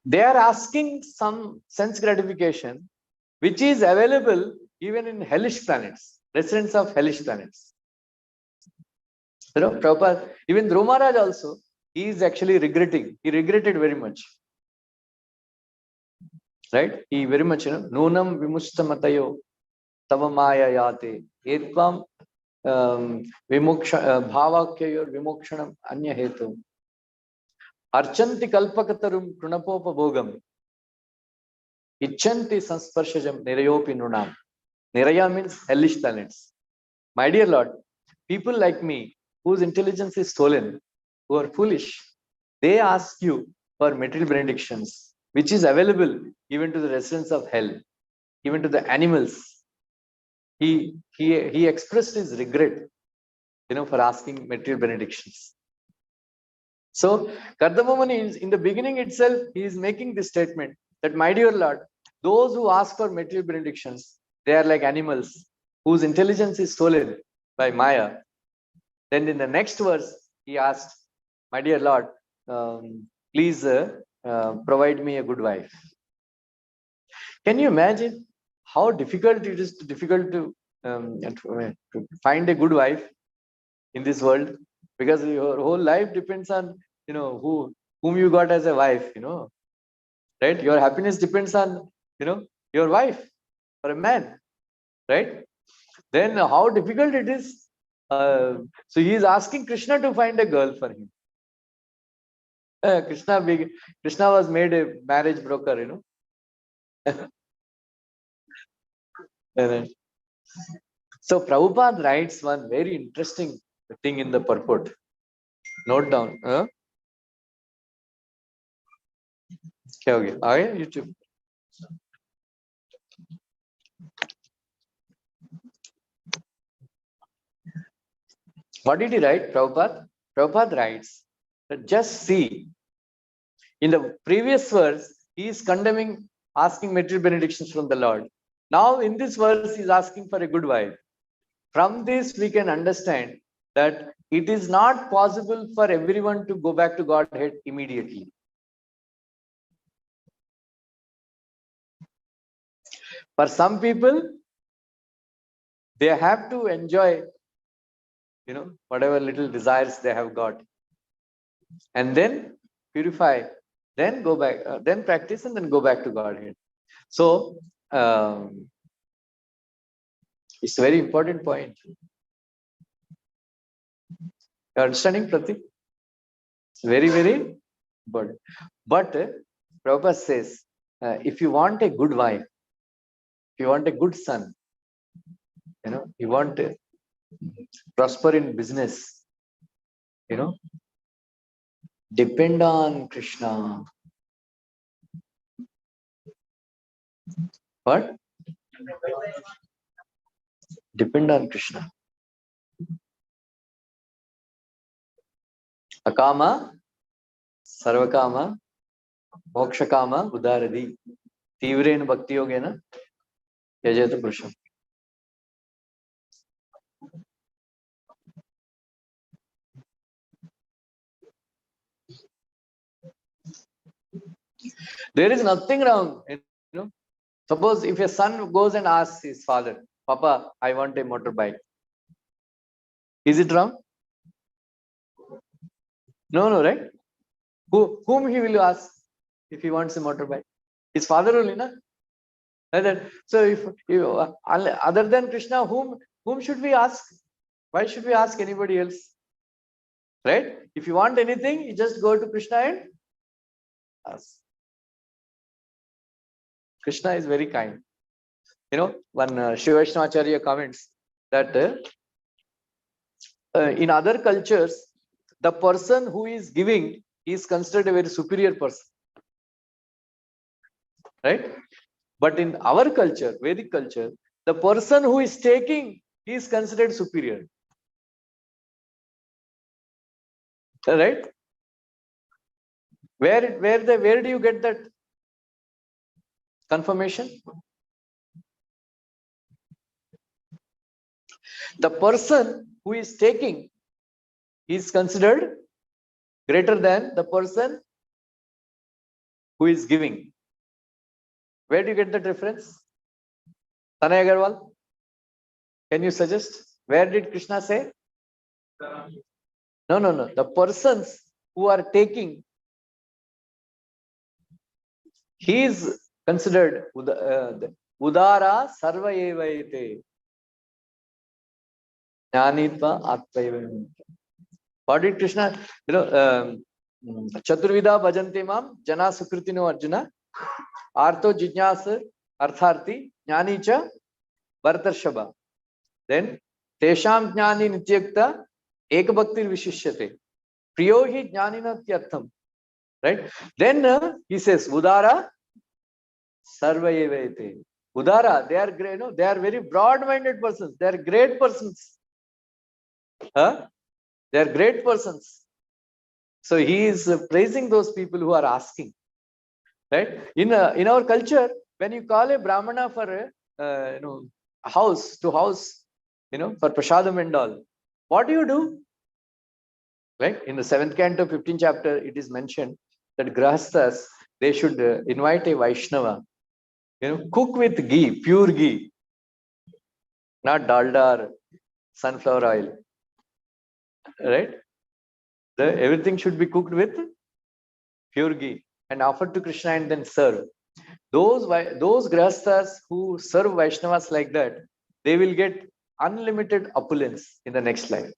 They are asking some sense gratification, which is available even in hellish planets, residents of hellish planets. Prabhupada, even Dhruva Maharaj also, he is actually regretting. He regretted very much. Right? He very much, Nunam vimustamatayo tava maya yate etvam vimuksha bhavakyayor vimokshanam anya hetu archanti kalpakatarum krunapopa bhogam ichanti sansparshajam nirayopi nunam. Niraya means hellish planets. My dear Lord, people like me whose intelligence is stolen, who are foolish, they ask you for material benedictions, which is available even to the residents of hell, even to the animals. He expressed his regret, for asking material benedictions. So Kardama Muni is in the beginning itself, he is making this statement that, my dear Lord, those who ask for material benedictions, they are like animals whose intelligence is stolen by Maya. Then in the next verse, he asked, my dear Lord, please provide me a good wife. Can you imagine how difficult it is to find a good wife in this world? Because your whole life depends on, whom you got as a wife, right? Your happiness depends on, your wife or a man, right? Then how difficult it is. So he is asking Krishna to find a girl for him. Krishna was made a marriage broker, So Prabhupada writes one very interesting thing in the purport. Note down. Okay. YouTube. What did he write, Prabhupada? Prabhupada writes that just see, in the previous verse, he is condemning asking material benedictions from the Lord. Now in this verse, he is asking for a good wife. From this, we can understand that it is not possible for everyone to go back to Godhead immediately. For some people, they have to enjoy, whatever little desires they have got, and then purify, then go back, then practice, and then go back to Godhead. So it's a very important point. You're understanding, Pratik? It's very, very important. But Prabhupada says, if you want a good wife, if you want a good son, you want to prosper in business, depend on Krishna. What? Depend on Krishna. Akama, Sarvakama, Mokshakama, Udaradi. Tivren Bhakti Yogena, Yajata Purusham. There is nothing wrong. Suppose if a son goes and asks his father, Papa, I want a motorbike. Is it wrong? No, right? Whom he will ask if he wants a motorbike? His father only, na? So if other than Krishna, whom should we ask? Why should we ask anybody else? Right? If you want anything, you just go to Krishna and ask. Krishna is very kind. One Shiva Vaishnavacharya comments that in other cultures, the person who is giving is considered a very superior person. Right? But in our culture, Vedic culture, the person who is taking is considered superior. Right? Where do you get that confirmation? The person who is taking is considered greater than the person who is giving. Where do you get the difference? Tanay Agarwal, can you suggest? Where did Krishna say? No. The persons who are taking, he is considered Udara Sarva Evaite. Jnanitva Atmaiva. What did Krishna, Chaturvida Bhajanti Mam, Jana Sukritino Arjuna, Artho Jijnasa, Artharti, Jnanicha, Bhartarshaba. Then, Tesham Jnani Nityakta, Ekabhaktir Vishishyate. Priyohi Jnanina Tyartham. Right? Then he says, Udara Sarvayevete. Udara, they are great, they are very broad-minded persons. They are great persons. Huh? They are great persons. So he is praising those people who are asking. Right? In our culture, when you call a Brahmana for house to house, for prasadam and all, what do? Right? In the 7th canto, 15th chapter, it is mentioned that Grahasthas, they should invite a Vaishnava, cook with ghee, pure ghee, not dalda or sunflower oil. Right? Everything should be cooked with pure ghee and offered to Krishna and then serve. Those Grahasthas who serve Vaishnavas like that, they will get unlimited opulence in the next life.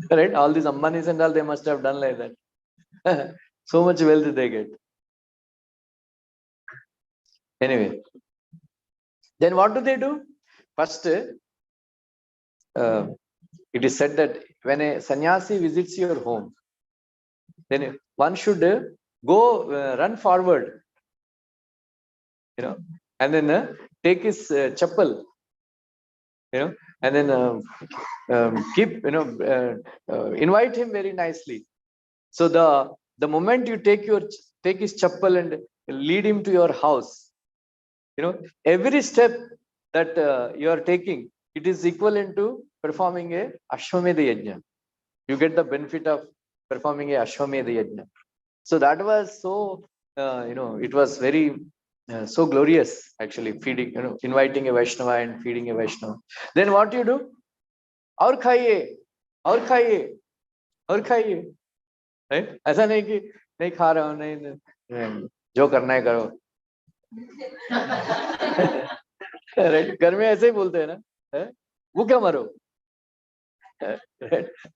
Right? All these Ambanis and all, they must have done like that. So much wealth they get. Anyway, then what do? First, it is said that when a sannyasi visits your home, then one should go run forward, and then take his chappal, and then keep, invite him very nicely. So the moment you take his chappal and lead him to your house, every step that you are taking, it is equivalent to performing a Ashwamedha Yajna. You get the benefit of performing a Ashwamedha Yajna. So that was so, it was very so glorious, actually, feeding, inviting a Vaishnava and feeding a Vaishnava. Then what do? Aur khaiye, right? ऐसा नहीं कि नहीं खा रहा हूँ, नहीं जो करना है करो. Right? घर में ऐसे ही बोलते हैं ना, भूखे मरो.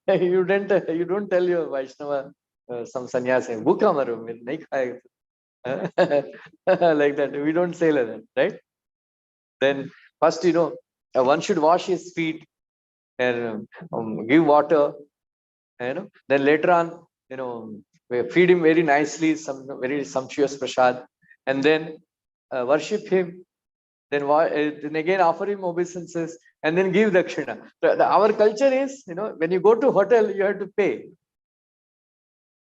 You don't tell your Vaishnava, some sannyasi, भूखा मरो, नहीं खाएगा. Like that, we don't say like that, right? Then first, one should wash his feet and give water, then later on, we feed him very nicely, some very sumptuous prasad, and then worship him, then again offer him obeisances, and then give dakshina. Our culture is, when you go to hotel, you have to pay,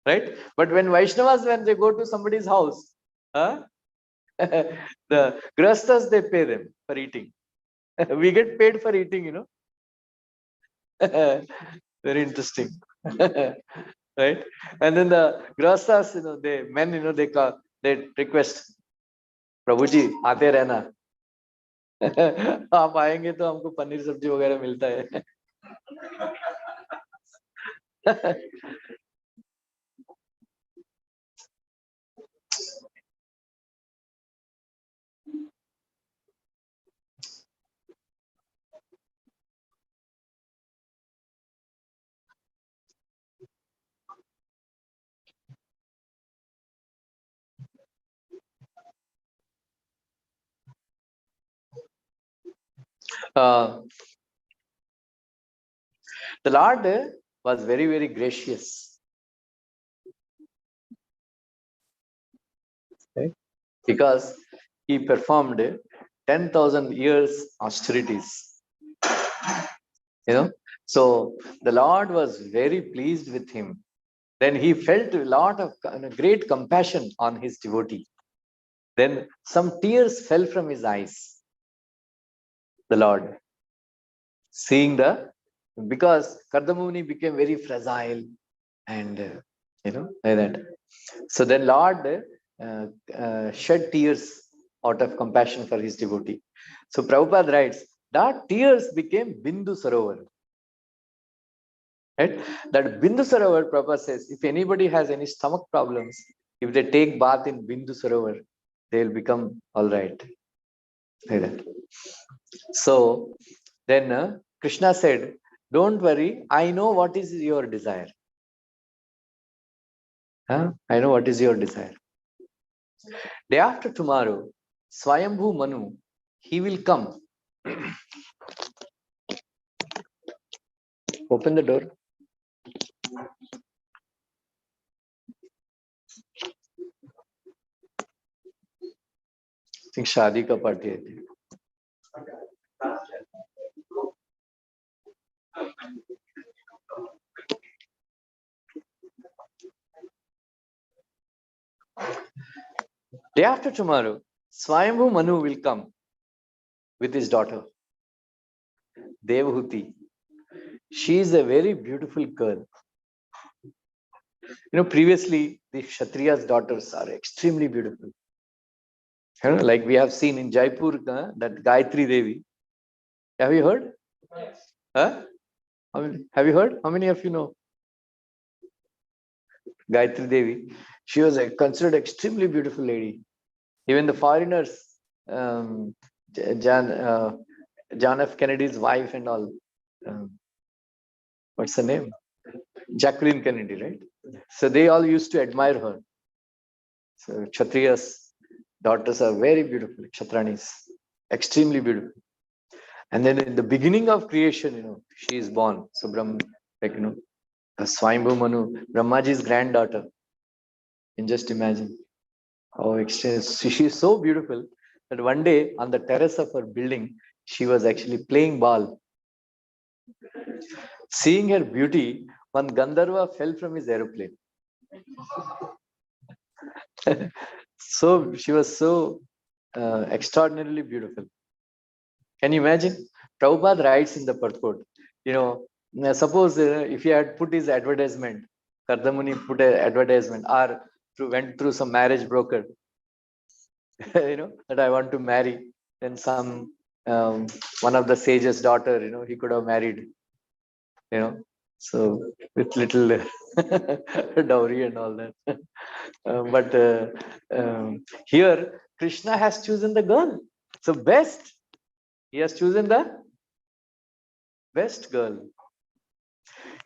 right? But when Vaishnavas, when they go to somebody's house, the grastas, they pay them for eating. We get paid for eating, very interesting. Right? And then the grastas, they men, they request, Prabhuji, aate rehna. आप आएंगे तो हमको पनीर सब्जी वगैरह मिलता है. The Lord was very, very gracious. Okay? Because he performed 10,000 years austerities. So the Lord was very pleased with him. Then he felt a lot of great compassion on his devotee. Then some tears fell from his eyes. The Lord, seeing because Kardamuni became very fragile and like that. So then Lord shed tears out of compassion for his devotee. So Prabhupada writes that tears became Bindu Sarovar. Right? That Bindu Sarovar, Prabhupada says, if anybody has any stomach problems, if they take bath in Bindu Sarovar, they'll become all right. Like that. So then Krishna said, don't worry, I know what is your desire. Huh? I know what is your desire. Day after tomorrow, Swayambhu Manu, he will come. Open the door. I think Shadi ka party hai. Day after tomorrow, Swayambhu Manu will come with his daughter, Devahuti. She is a very beautiful girl. Previously, the Kshatriya's daughters are extremely beautiful. Like we have seen in Jaipur, that Gayatri Devi. Have you heard? Yes. Huh? Have you heard? How many of you know? Gayatri Devi. She was considered extremely beautiful lady. Even the foreigners, John F. Kennedy's wife and all. What's her name? Jacqueline Kennedy, right? So they all used to admire her. So Kshatriya's daughters are very beautiful, Kshatranis, extremely beautiful. And then in the beginning of creation, she is born. So Swayambhu Manu, Brahmaji's granddaughter. You can just imagine how extreme. She is so beautiful that one day on the terrace of her building, she was actually playing ball. Seeing her beauty, one Gandharva fell from his aeroplane. So she was so extraordinarily beautiful. Can you imagine? Prabhupada writes in the purport, suppose if he had put his advertisement, Kardamuni put an advertisement, or went through some marriage broker, that I want to marry, then some one of the sage's daughter, he could have married, so with little dowry and all that. But here Krishna has chosen the girl. So best, he has chosen the best girl.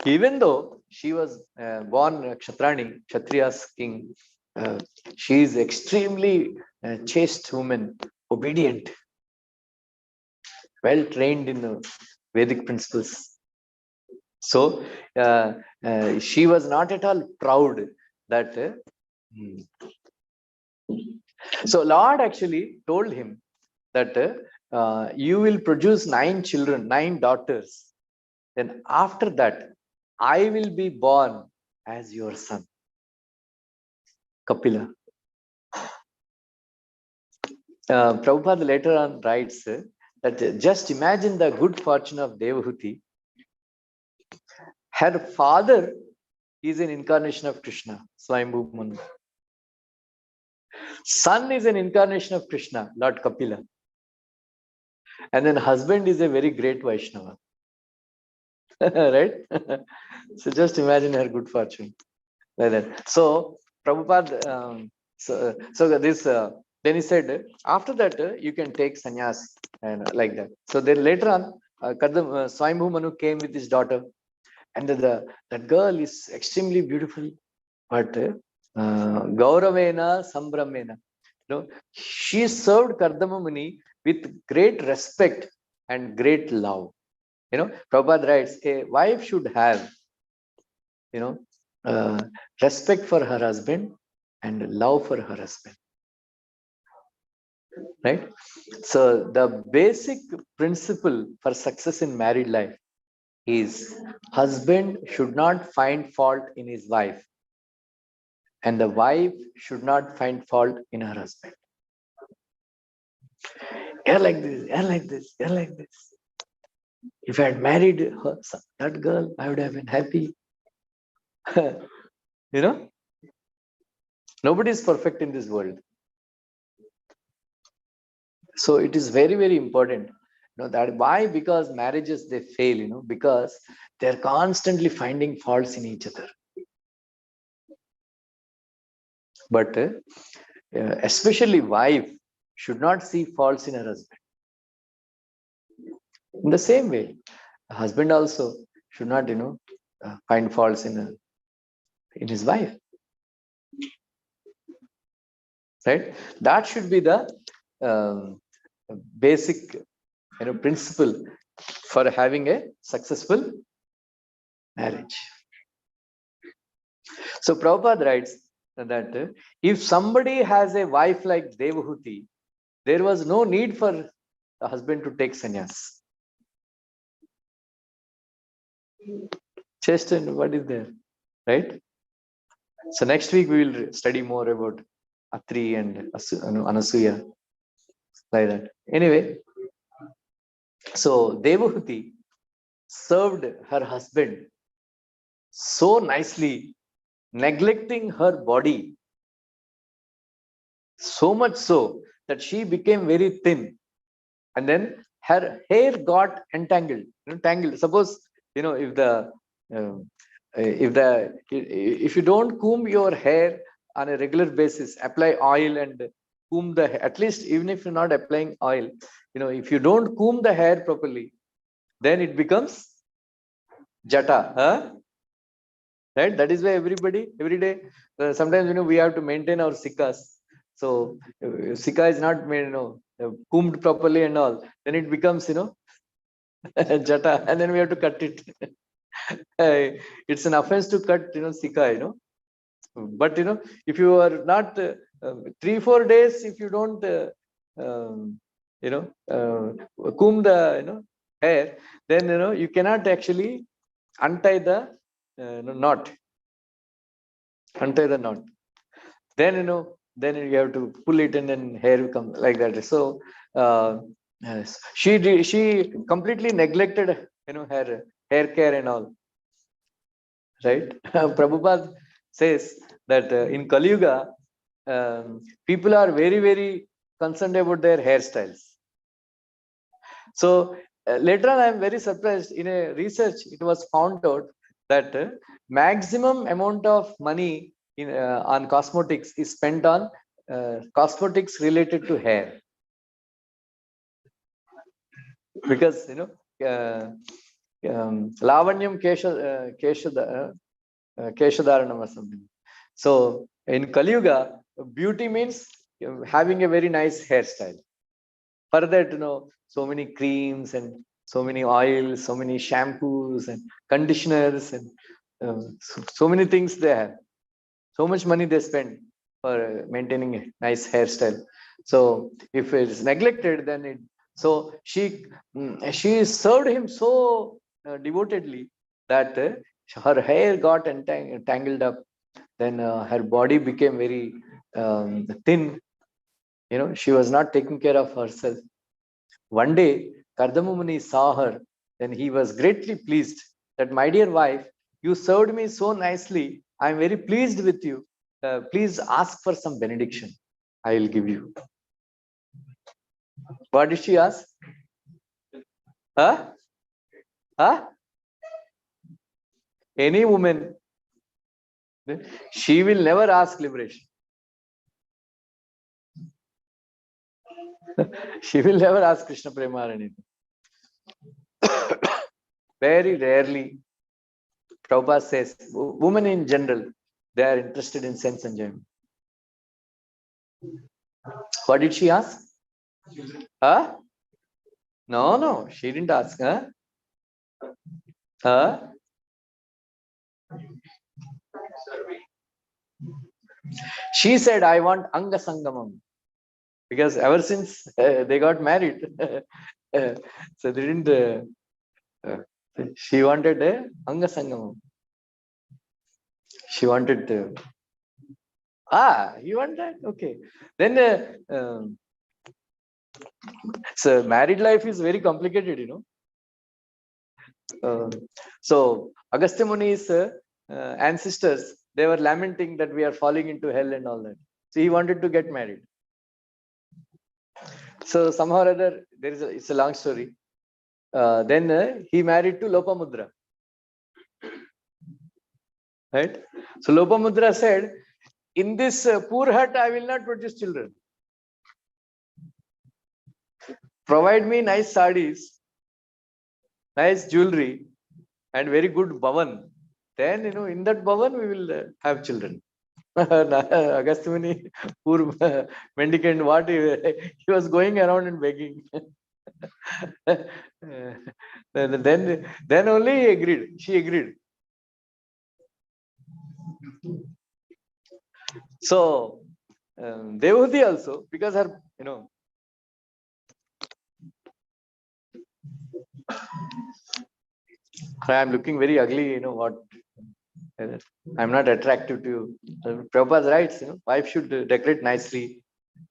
Even though she was born Kshatrani, Kshatriya's king, she is extremely chaste woman, obedient, well trained in Vedic principles. So she was not at all proud that. So Lord actually told him that you will produce 9 children, 9 daughters. Then after that, I will be born as your son, Kapila. Prabhupada later on writes that just imagine the good fortune of Devahuti. Her father is an incarnation of Krishna, Swayambhu Manu. Son is an incarnation of Krishna, Lord Kapila. And then husband is a very great Vaishnava. Right? So just imagine her good fortune. Like that. So Prabhupada, so this, then he said, after that, you can take sannyas and like that. So then later on, Swayambhu Manu came with his daughter, and that girl is extremely beautiful, but Gauravena Sambramena. She served Kardama Muni with great respect and great love. Prabhupada writes, a wife should have, respect for her husband and love for her husband. Right? So the basic principle for success in married life is husband should not find fault in his wife, and the wife should not find fault in her husband. You're like this, you're like this, you're like this. If I had married her, that girl, I would have been happy. Nobody is perfect in this world. So it is very, very important. That why? Because marriages, they fail, because they're constantly finding faults in each other. But especially wife should not see faults in her husband. In the same way, a husband also should not, find faults in his wife. Right? That should be the basic, principle for having a successful marriage. So Prabhupada writes that if somebody has a wife like Devahuti, there was no need for the husband to take sannyas. Just what is there, right? So next week we will study more about Atri and Anasuya, like that. Anyway, so Devahuti served her husband so nicely, neglecting her body so much so that she became very thin, and then her hair got entangled, tangled. Suppose if you don't comb your hair on a regular basis, apply oil and comb at least, even if you're not applying oil, if you don't comb the hair properly, then it becomes jata, huh? Right? That is why everybody every day, sometimes we have to maintain our sikas. So sika is not made, combed properly and all, then it becomes jata, and then we have to cut it. It's an offense to cut sika, but if you are not 3-4 days, if you don't comb the hair, then you cannot actually untie the knot. Untie the knot. Then then you have to pull it, and then hair will come like that. So yes, she completely neglected her hair care and all, right? Prabhupada says that in Kali Yuga, people are very, very concerned about their hairstyles. So later on, I am very surprised. In a research, it was found out that maximum amount of money on cosmetics is spent on cosmetics related to hair, because lavanyam keshadaranam or something. So in Kali Yuga, beauty means having a very nice hairstyle. For that, so many creams and so many oils, so many shampoos and conditioners, and so many things they have. So much money they spend for maintaining a nice hairstyle. So if it is neglected, then she served him so devotedly that her hair got tangled up. Then her body became very thin. She was not taking care of herself. One day, Kardama Muni saw her, then he was greatly pleased that, my dear wife, you served me so nicely. I am very pleased with you. Please ask for some benediction. I will give you. What did she ask? Huh? Huh? Any woman, she will never ask liberation. She will never ask Krishna Prema or anything. Very rarely, Prabhupada says, women in general, they are interested in sense enjoyment. What did she ask? Huh? No, she didn't ask. Huh? Huh? She said, I want Anga Sangamam. Because ever since they got married, so they didn't. She wanted Anga Sangamam. She wanted. You want that? Okay. Then, so married life is very complicated, so Agastya Muni's ancestors, they were lamenting that we are falling into hell and all that. So he wanted to get married. So somehow or other, it's a long story. Then he married to Lopamudra. Right? So Lopamudra said, in this poor hut, I will not produce children. Provide me nice sarees, nice jewelry, and very good bhavan. Then, in that bhavan, we will have children. Agasthyamuni, poor mendicant, what he was going around and begging. then only he agreed. She agreed. So Devahuti also, because her, I'm looking very ugly, what, I'm not attractive to you. Prabhupada writes, wife should decorate nicely,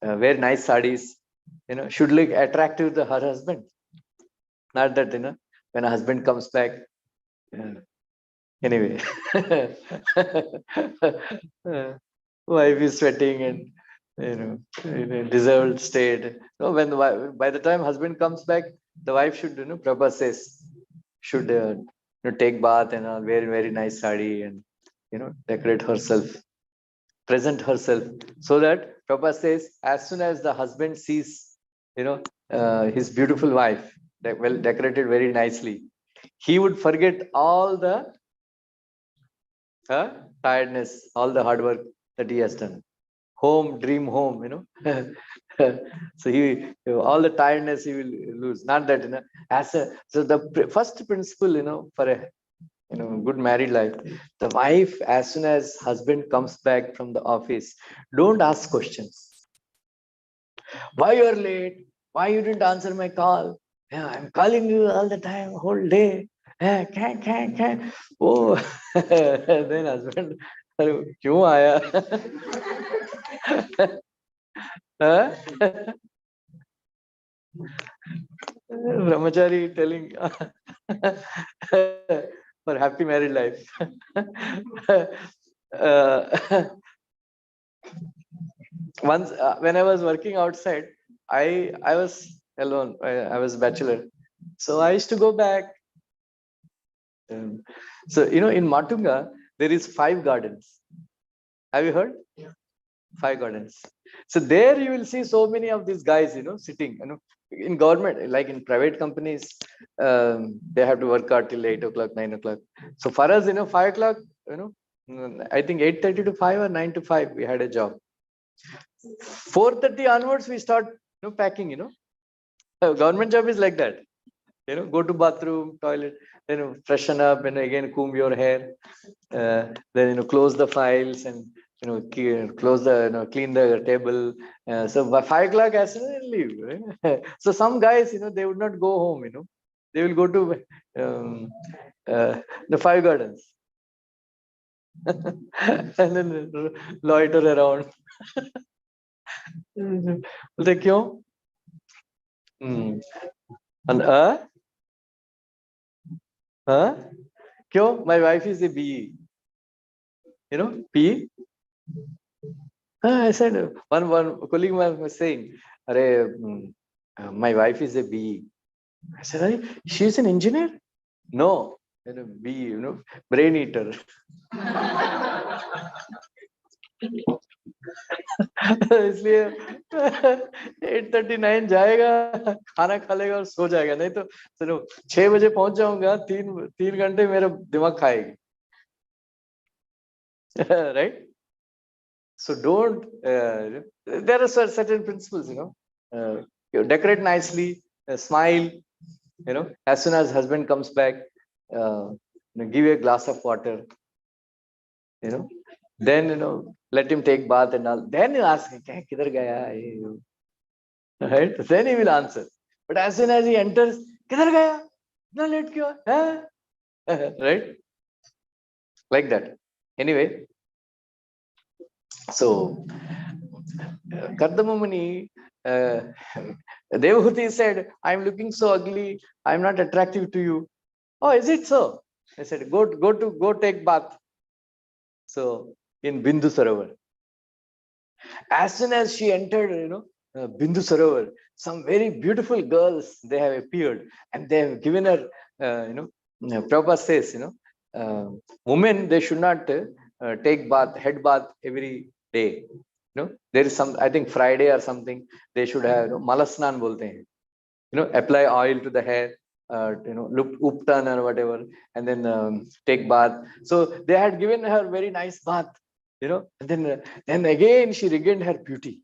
wear nice sarees, should look attractive to her husband. Not that, when a husband comes back, anyway, wife is sweating and, in a deserved state. No, when by the time husband comes back, the wife should, Prabhupada says, should take bath and wear very nice sari and decorate herself, present herself, so that Prabhupada says, as soon as the husband sees his beautiful wife well decorated very nicely, he would forget all the tiredness, all the hard work that he has done. Home, dream home, so all the tiredness he will lose. Not that, so the first principle, for a good married life, the wife, as soon as husband comes back from the office, don't ask questions. Why you are late? Why you didn't answer my call? Yeah, I'm calling you all the time, whole day. Yeah, can. Oh, then husband, क्यों आया? Brahmachari telling for happy married life. Once when I was working outside, I was alone. I was bachelor, so I used to go back. So in Matunga there is 5 gardens. Have you heard? 5 gardens. So there you will see so many of these guys, sitting. In government, like in private companies, they have to work out till 8 o'clock, 9 o'clock. So for us, 5 o'clock, I think 8:30 to 5 or 9 to 5, we had a job. 4:30 onwards, we start, packing. Government job is like that. Go to bathroom, toilet, freshen up, and again comb your hair. Then close the files and close the clean the table. So by 5 o'clock, as soon as leave. Right? So some guys, they would not go home. They will go to the 5 gardens and then loiter around. बोलते क्यों? क्यों? My wife is a BE. PE. I said, one colleague was saying, my wife is a BE. I said, she's an engineer? No, BE, brain eater. इसलिए 8:39 जाएगा, खाना खा लेगा और सो जाएगा. नहीं तो चलो 6 बजे पहुंच जाऊंगा, 3 घंटे मेरा दिमाग खाएगी. Right? So don't, there are certain principles, you decorate nicely, smile, as soon as husband comes back, give a glass of water, then, let him take bath and all. Then you ask him, kidhar gaya? Right? Then he will answer. But as soon as he enters, kidhar gaya? No late kyo? Right? Like that. Anyway, so Kardama Muni, Devahuti said, I'm looking so ugly, I'm not attractive to you. Oh, is it so? I said, go take bath. So in Bindu Sarovar, as soon as she entered, Bindu Sarovar, some very beautiful girls, they have appeared, and they have given her, Prabhupada says, women, they should not take bath, head bath every day. There is some, I think Friday or something, they should have, malasnan bolte hain. Apply oil to the hair, look uptan or whatever, and then take bath. So they had given her very nice bath, and then again she regained her beauty.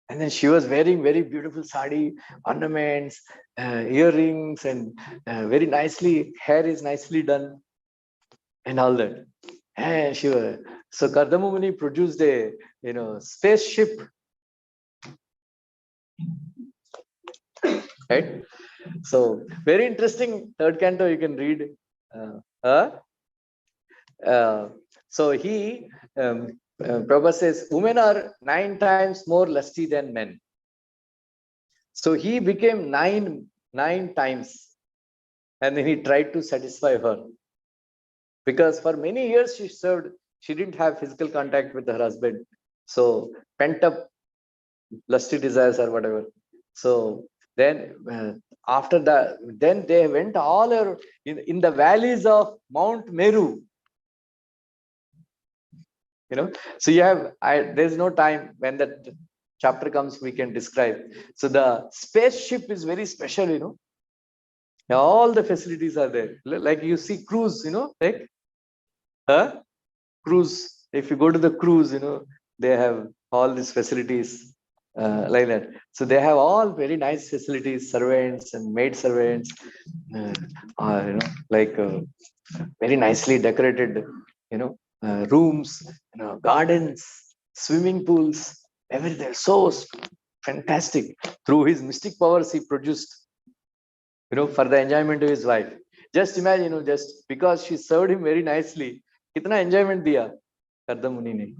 And then she was wearing very beautiful sari, ornaments, earrings, and very nicely, hair is nicely done, and all that. And she was, so Kardama Muni produced a, spaceship, right? So very interesting third canto, you can read. Uh, uh, so Prabhupada says, women are 9 times more lusty than men. So he became nine times, and then he tried to satisfy her. Because for many years she served, she didn't have physical contact with her husband. So pent up lusty desires or whatever. So then after that, then they went all over in the valleys of Mount Meru. So you have, there's no time, when that chapter comes, we can describe. So the spaceship is very special, all the facilities are there. Like you see cruise, like cruise. If you go to the cruise, they have all these facilities like that. So they have all very nice facilities, servants and maid servants, like very nicely decorated, rooms, gardens, swimming pools, everything. So fantastic. Through his mystic powers, he produced, for the enjoyment of his wife. Just imagine, just because she served him very nicely, kitna enjoyment diya Kardama Muni ne.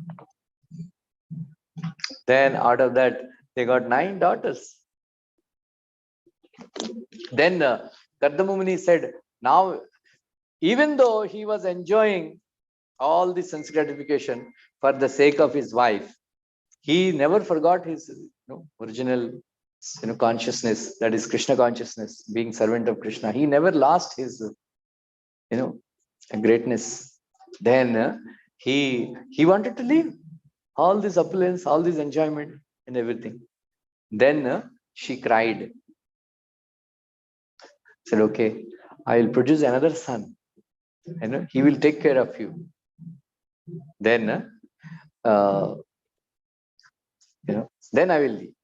Then out of that, they got 9 daughters. Then Kardama Muni said, now, even though he was enjoying all the sense gratification for the sake of his wife, he never forgot his original consciousness, that is Krishna consciousness, being servant of Krishna. He never lost his greatness. Then he wanted to leave all this opulence, all this enjoyment and everything. Then she cried, said, okay, I will produce another son, he will take care of you. Then then I will leave.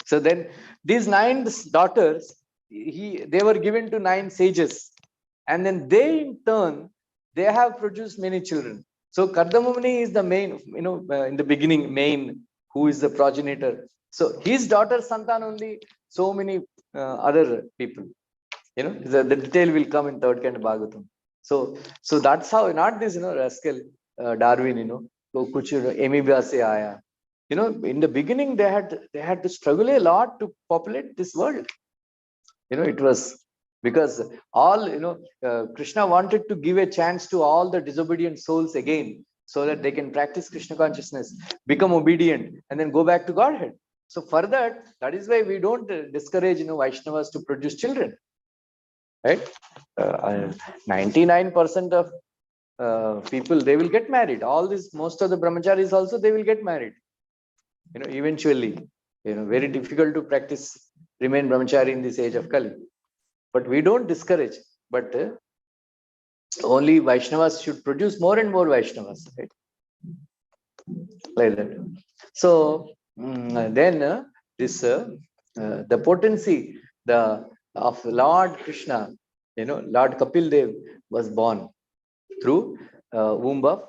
So then these 9 daughters, they were given to 9 sages, and then they in turn, they have produced many children. So Kardama Muni is the main, in the beginning, main, who is the progenitor. So his daughter Santan only, so many other people. The detail will come in third canto Bhagavatam. So that's how, not this, rascal Darwin, so kuch amoeba se aaya. In the beginning, they had to struggle a lot to populate this world. It was because all, Krishna wanted to give a chance to all the disobedient souls again, so that they can practice Krishna consciousness, become obedient, and then go back to Godhead. So for that is why we don't discourage, Vaishnavas to produce children, right? 99% of people, they will get married. All this, most of the brahmacharis also, they will get married. Eventually, very difficult to practice, remain brahmachari in this age of Kali. But we don't discourage. But only Vaishnavas should produce more and more Vaishnavas, right? Like that. So then this the potency of Lord Krishna, Lord Kapil Dev was born through womb of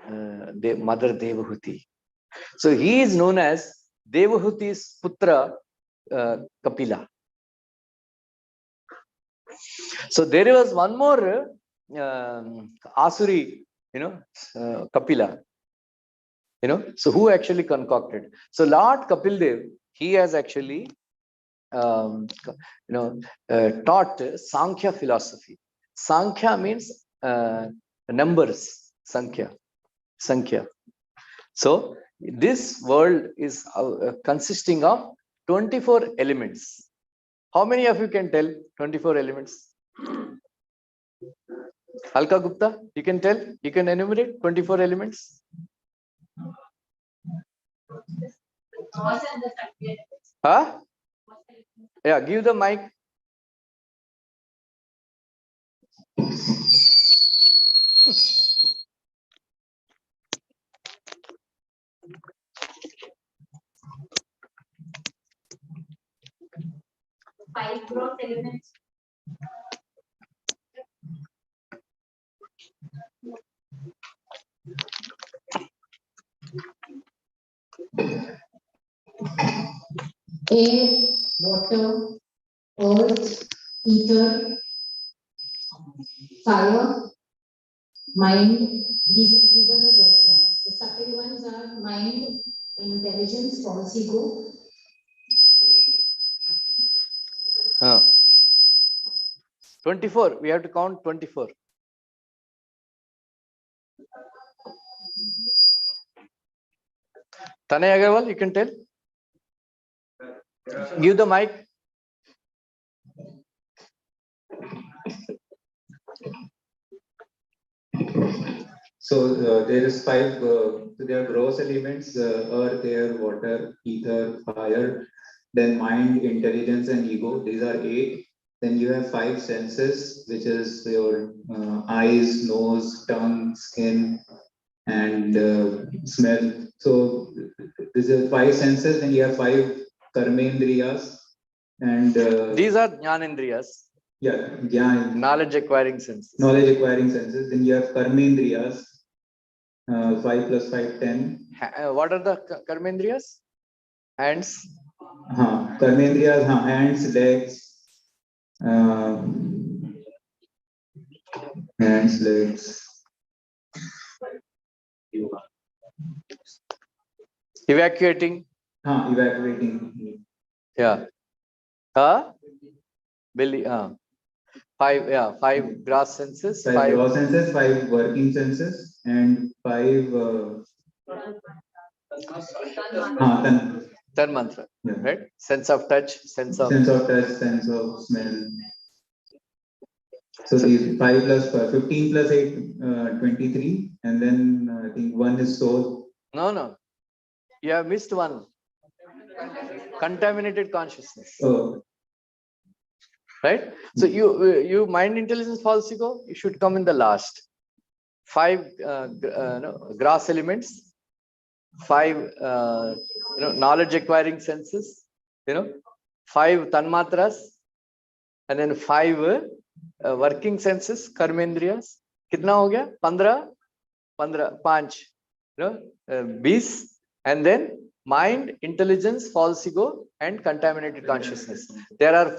Mother Devahuti. So he is known as Devahuti's Putra Kapila. So there was one more Asuri, Kapila. So who actually concocted? So Lord Kapil Dev, he has actually taught Sankhya philosophy. Sankhya means numbers, Sankhya. Sankhya. So this world is consisting of 24 elements. How many of you can tell 24 elements? Alka Gupta, you can tell? You can enumerate 24 elements? Huh? Yeah, give the mic. Five growth elements. Air, water, earth, ether, fire, mind. These are the first ones. The second ones are mind, intelligence, false ego. 24. We have to count 24. Tanay Agarwal, you can tell? Give the mic. So there is five. There are gross elements: earth, air, water, ether, fire. Then mind, intelligence, and ego. These are 8. Then you have 5 senses, which is your eyes, nose, tongue, skin, and smell. So this is 5 senses. Then you have 5 karmendriyas, and These are Jnanendriyas. yeah, jnana, Knowledge acquiring senses. knowledge acquiring senses. Then you have karmendriyas. 5 plus 5, 10. What are the karmendriyas? Hands. Karmendriyas, hands, legs, hands, legs. Evacuating. Evacuating. Yeah. Belly. 5. Yeah. 5 gross senses. 5 gross senses, 5 working senses, and 5 Tan mantra. yeah. Right? Sense of touch. Sense of touch, sense of smell. So these 5 plus 15 plus 8, 23, and then I think 1 is soul. No. You have missed one. Contaminated consciousness. Oh. Right? So you mind, intelligence, false ego, you should come in the last. 5 gross elements, 5 knowledge acquiring senses, 5 tanmatras, and then 5 working senses, karmendriyas. Kitna ho gaya? 15, 20, and then mind, intelligence, false ego, and contaminated consciousness. There are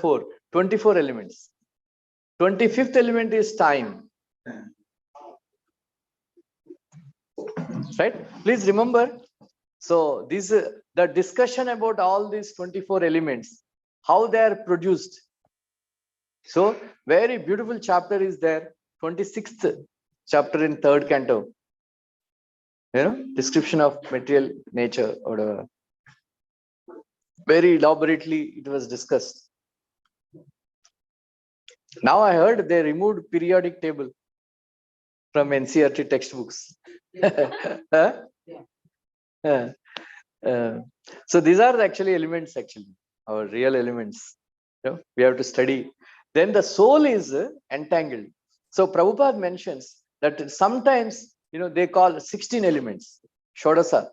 24 elements. 25th element is time. Right? Please remember. So this the discussion about all these 24 elements, how they are produced. So very beautiful chapter is there. 26th chapter in 3rd canto. Description of material nature, or very elaborately it was discussed. Now I heard they removed periodic table from NCERT textbooks. So these are actually elements, our real elements. We have to study. Then the soul is entangled. So Prabhupada mentions that sometimes they call 16 elements Shodasa.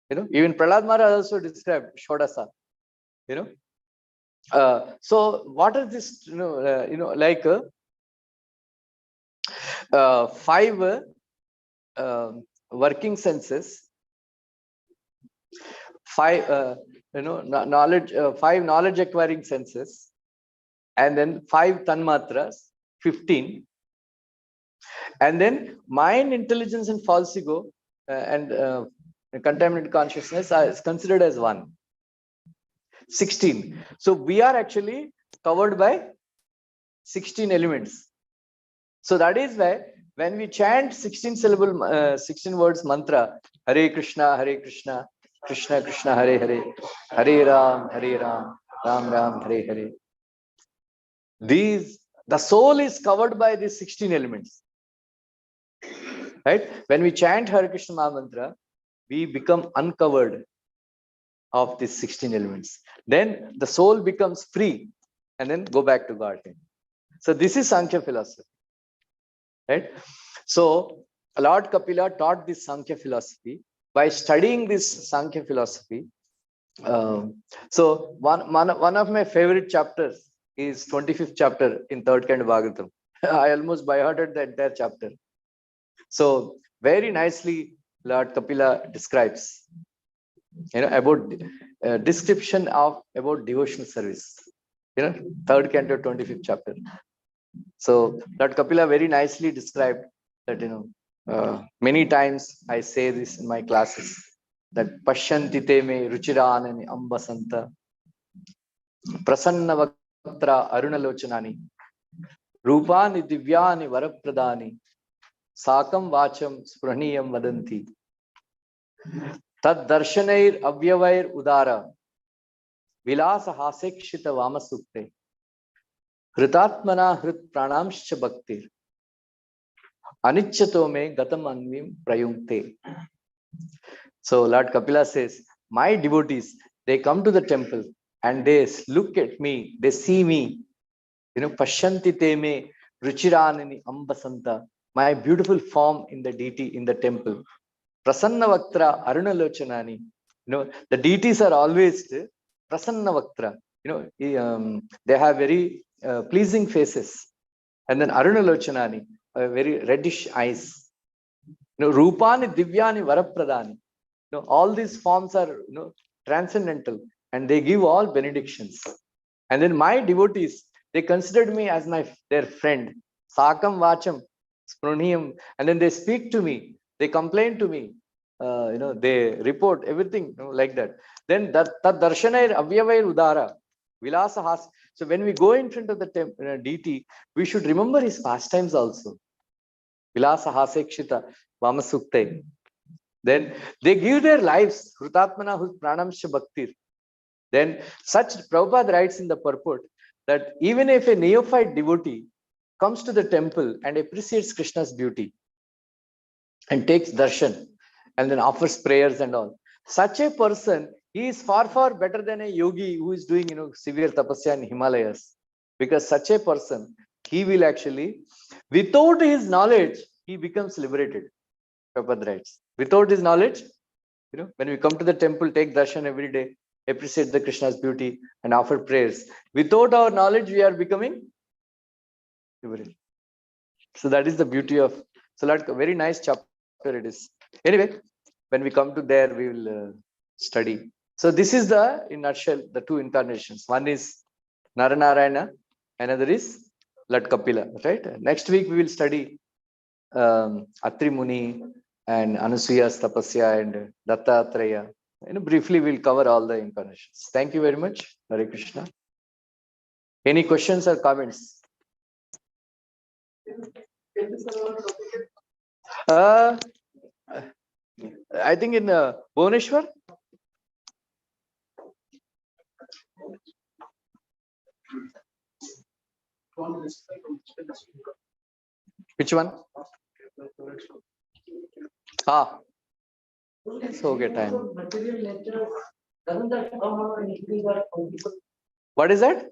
Even Prahlad Maharaj also described Shodasa. So what is this? Like 5 working senses, 5 knowledge, 5 knowledge acquiring senses, and then 5 tanmatras, 15, and then mind, intelligence, and false ego and contaminated consciousness is considered as 1. 16. So we are actually covered by 16 elements. So that is why when we chant 16 syllable, 16 words mantra, Hare Krishna, Krishna Krishna, Hare Hare, Hare Ram, Ram Ram, Hare Hare. The soul is covered by these 16 elements. Right? When we chant Hare Krishna mantra, we become uncovered of these 16 elements. Then the soul becomes free and then go back to God. So this is Sankhya philosophy. Right? So Lord Kapila taught this Sankhya philosophy. By studying this Sankhya philosophy, so one of my favorite chapters is 25th chapter in third kind of Bhagavatam. I almost by hearted the entire chapter. So very nicely Lord Kapila describes, about description of about devotional service. Third canto, 25th chapter. So Lord Kapila very nicely described that, many times I say this in my classes, that Pashyantite me ruchiranani ambasanta prasanna vaktra arunalochanani rupani divyani varapradani sakam vacham spraniyam vadanti tad darshanair avyavair udara vilasa hasekshita vamasukte hritatmana hrit pranamscha bhaktir anichato me gatam anvim prayunkte. So Lord Kapila says, my devotees, they come to the temple and they look at me, they see me, Pashyanti te me ruchiranani ambasanta, my beautiful form in the deity in the temple. Prasanna vaktra arunalochanani. The deities are always prasanna vaktra. They have very pleasing faces. And then arunalochanani, very reddish eyes. Rupani divyani varapradani. All these forms are transcendental and they give all benedictions. And then my devotees, they considered me as their friend. Sakam vacham sproniyam. And then they speak to me, they complain to me, they report everything, like that. Then that darshanair avyavair udara vilasa has. So when we go in front of the deity, we should remember his pastimes also. Vilasa hasekshita vamasukte. Then they give their lives, Hrutatmana pranamsha bhaktir. Then such Prabhupada writes in the purport that even if a neophyte devotee comes to the temple and appreciates Krishna's beauty and takes darshan and then offers prayers and all, such a person, he is far, far better than a yogi who is doing, severe tapasya in Himalayas. Because such a person, he will actually, without his knowledge, he becomes liberated. Prabhupada writes. Without his knowledge, when we come to the temple, take darshan every day, appreciate the Krishna's beauty and offer prayers. Without our knowledge, we are becoming liberated. So that is the beauty of, so that very nice chapter it is. Anyway, when we come to there, we will study. So this is in nutshell, the two incarnations. One is Naranarayana, another is Lord Kapila, right? Next week, we will study Atri Muni and Anasuya's Tapasya and Dattatreya. Briefly, we'll cover all the incarnations. Thank you very much. Hare Krishna. Any questions or comments? I think in Bhubaneswar. Which one? It's okay, time. What is that?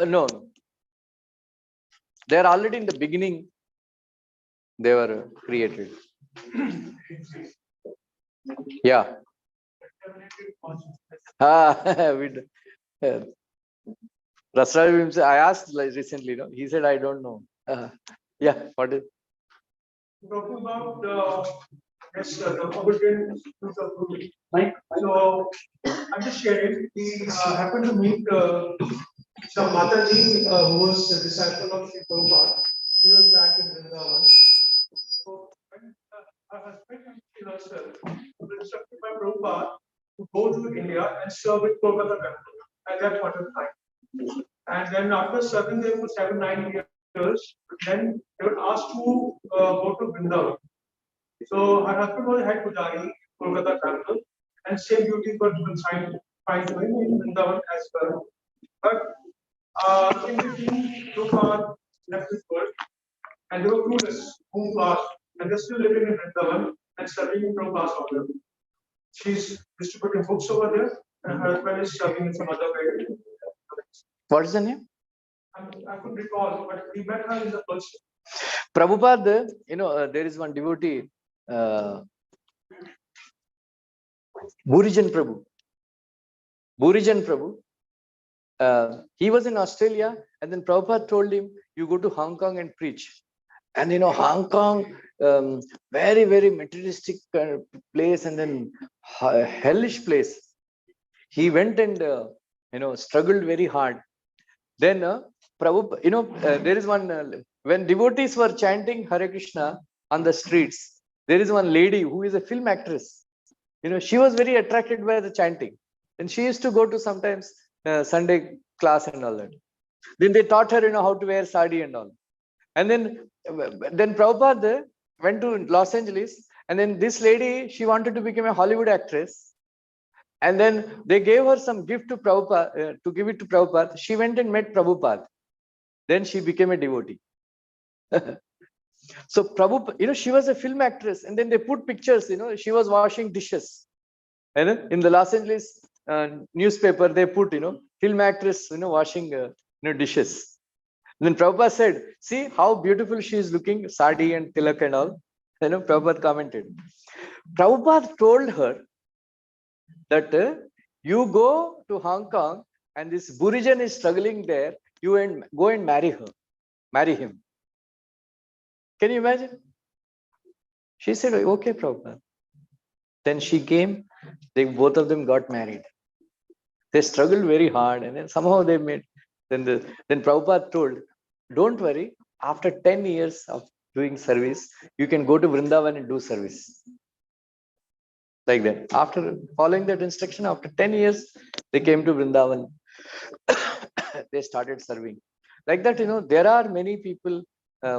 No. They are already in the beginning. They were created. Yeah. I asked recently, he said, I don't know. Yeah, what is? Talking about the forbidden fruit of food. So I'm just sharing. We happened to meet some Mataji who was a disciple of Sri Prabhupada. He was back in Vrindavan. So when her husband and she herself were instructed by Prabhupada to go to India and serve with Kolkata temple at that point of time. And then after serving there for 7-9 years, then they were asked to go to Vrindavan. So her husband was head pujari in Kolkata temple, and same duties were consigned to him in Vrindavan as well. But in between, Prabhupada left this world, and they were clueless whom to ask, and they're still living in Vrindavan and serving in Prabhupada's order. She's distributing books over there, and her husband is serving in some other way. What is the name? I could recall, but we met her in the first. Prabhupada, there is one devotee, Burijan Prabhu. Burijan Prabhu. He was in Australia, and then Prabhupada told him, "You go to Hong Kong and preach." And Hong Kong, very, very materialistic place, and then hellish place. He went and struggled very hard. Then Prabhupada, there is one when devotees were chanting Hare Krishna on the streets, there is one lady who is a film actress. She was very attracted by the chanting, and she used to go to sometimes Sunday class and all that. Then they taught her how to wear sari and all. And then Prabhupada went to Los Angeles, and then this lady, she wanted to become a Hollywood actress. And then they gave her some gift to Prabhupada, to give it to Prabhupada. She went and met Prabhupada. Then she became a devotee. So Prabhupada, she was a film actress, and then they put pictures, she was washing dishes. And in the Los Angeles newspaper, they put, film actress, washing dishes. And then Prabhupada said, "See how beautiful she is looking, sari and tilak and all." Prabhupada commented. Prabhupada told her that you go to Hong Kong, and this Burijan is struggling there. You go and marry him. Can you imagine? She said, "Okay, Prabhupada." Then she came. Both of them got married. They struggled very hard, and then somehow they made. Then Prabhupada told, "Don't worry. After 10 years of doing service, you can go to Vrindavan and do service." Like that. After following that instruction, after 10 years, they came to Vrindavan. They started serving. Like that, there are many people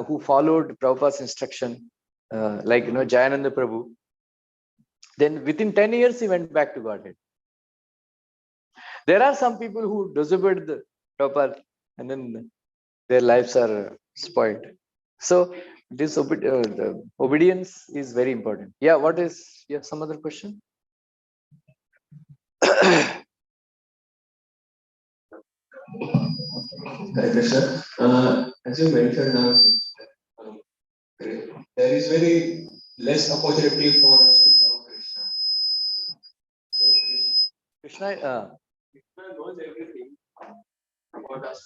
who followed Prabhupada's instruction, like, Jayananda Prabhu. Then within 10 years, he went back to Godhead. There are some people who disobeyed the Prabhupada, and then their lives are spoiled. So this obedience is very important. Yeah, what is some other question? Hare Krishna. As you mentioned now, there is very less opportunity for us to serve Krishna. So Krishna, Krishna knows everything about us.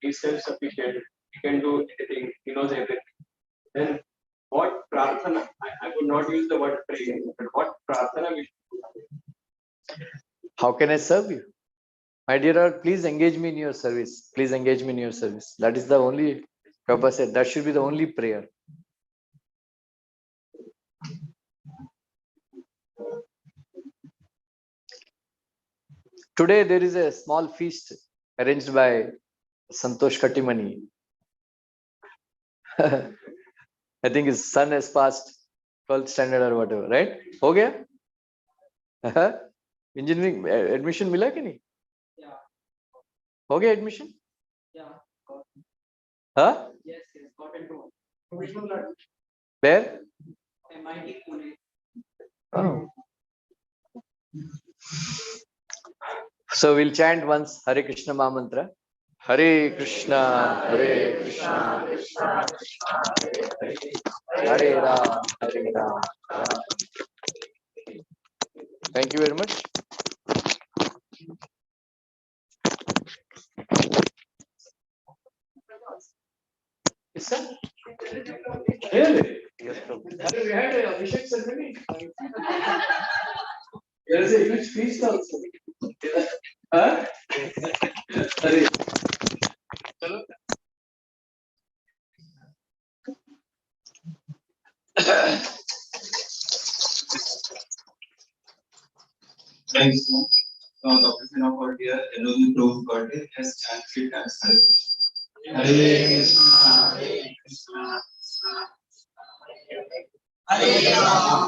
He's self-sufficient. He can do anything. He knows everything. Then what prarthana? I would not use the word praying, but what prarthana we should do? how can I serve you? My dear Lord, please engage me in your service. Please engage me in your service. That is the only, Prabhupada said, that should be the only prayer. Today there is a small feast arranged by Santosh Katimani. I think his son has passed 12th standard or whatever, right? हो गया? Engineering admission मिला कि नहीं? Yeah. हो गया admission? Yeah. Huh? Yes, got into Where? MIT Pune. Oh. So we'll chant once Hare Krishna Mahamantra. Hare Krishna, Hare Krishna, Krishna Krishna, Hare Ram, Hare Ram, Ram. Thank you very much. Yes, sir. Really? Yes, sir. We had a Abhishek ceremony. There is a huge feast also. Huh? Sorry. Hello? Thanks. Dr. Sinha for here, Elohim Prabhu Godhead has chanted as Hare Krishna. Hare Krishna, Hare Krishna, Hare Ram.